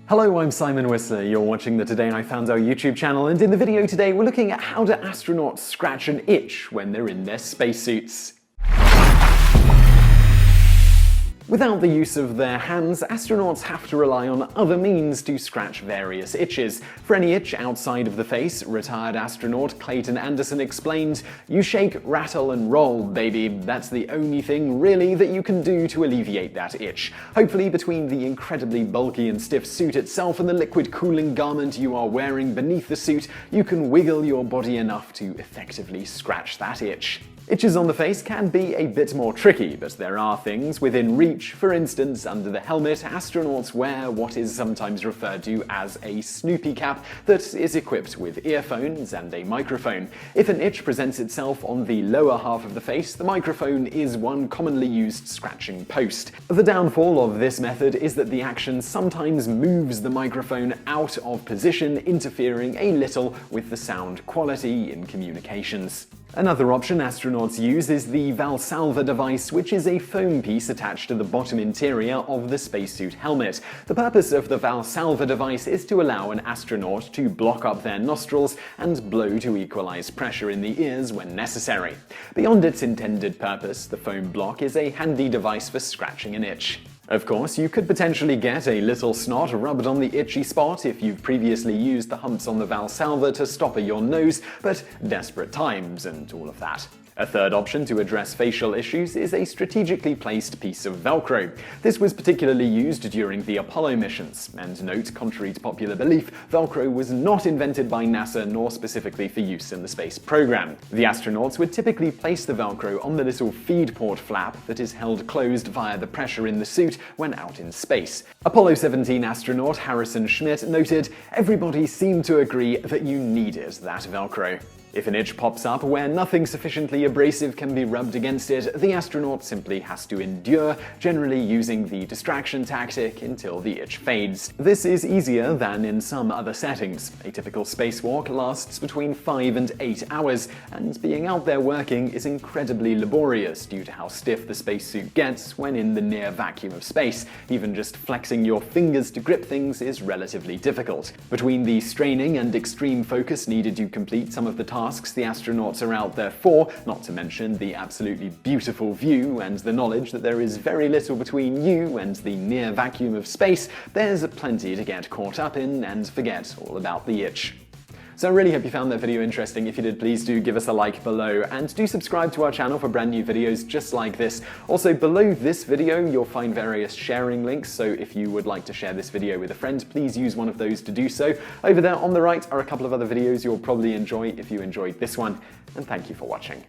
Hello, I'm Simon Whistler. You're watching the Today I Found Out YouTube channel, and in the video today we're looking at how do astronauts scratch an itch when they're in their spacesuits. Without the use of their hands, astronauts have to rely on other means to scratch various itches. For any itch outside of the face, retired astronaut Clayton Anderson explained, "You shake, rattle, and roll, baby. That's the only thing, really, that you can do to alleviate that itch." Hopefully, between the incredibly bulky and stiff suit itself and the liquid cooling garment you are wearing beneath the suit, you can wiggle your body enough to effectively scratch that itch. Itches on the face can be a bit more tricky, but there are things within reach. For instance, under the helmet, astronauts wear what is sometimes referred to as a Snoopy Cap that is equipped with earphones and a microphone. If an itch presents itself on the lower half of the face, the microphone is one commonly used scratching post. The downfall of this method is that the action sometimes moves the microphone out of position, interfering a little with the sound quality in communications. Another option astronauts use is the Valsalva device, which is a foam piece attached to the bottom interior of the spacesuit helmet. The purpose of the Valsalva device is to allow an astronaut to block up their nostrils and blow to equalize pressure in the ears when necessary. Beyond its intended purpose, the foam block is a handy device for scratching an itch. Of course, you could potentially get a little snot rubbed on the itchy spot if you've previously used the humps on the Valsalva to stopper your nose, but desperate times and all of that. A third option to address facial issues is a strategically placed piece of Velcro. This was particularly used during the Apollo missions, and note, contrary to popular belief, Velcro was not invented by NASA nor specifically for use in the space program. The astronauts would typically place the Velcro on the little feed port flap that is held closed via the pressure in the suit when out in space. Apollo 17 astronaut Harrison Schmitt noted, "Everybody seemed to agree that you needed that Velcro." If an itch pops up where nothing sufficiently abrasive can be rubbed against it, the astronaut simply has to endure, generally using the distraction tactic until the itch fades. This is easier than in some other settings. A typical spacewalk lasts between 5 and 8 hours, and being out there working is incredibly laborious due to how stiff the spacesuit gets when in the near vacuum of space. Even just flexing your fingers to grip things is relatively difficult. Between the straining and extreme focus needed to complete some of the tasks the astronauts are out there for, not to mention the absolutely beautiful view and the knowledge that there is very little between you and the near vacuum of space, there's plenty to get caught up in and forget all about the itch. So I really hope you found that video interesting. If you did, please do give us a like below, and do subscribe to our channel for brand new videos just like this. Also, below this video you'll find various sharing links, so if you would like to share this video with a friend, please use one of those to do so. Over there on the right are a couple of other videos you'll probably enjoy if you enjoyed this one, and thank you for watching.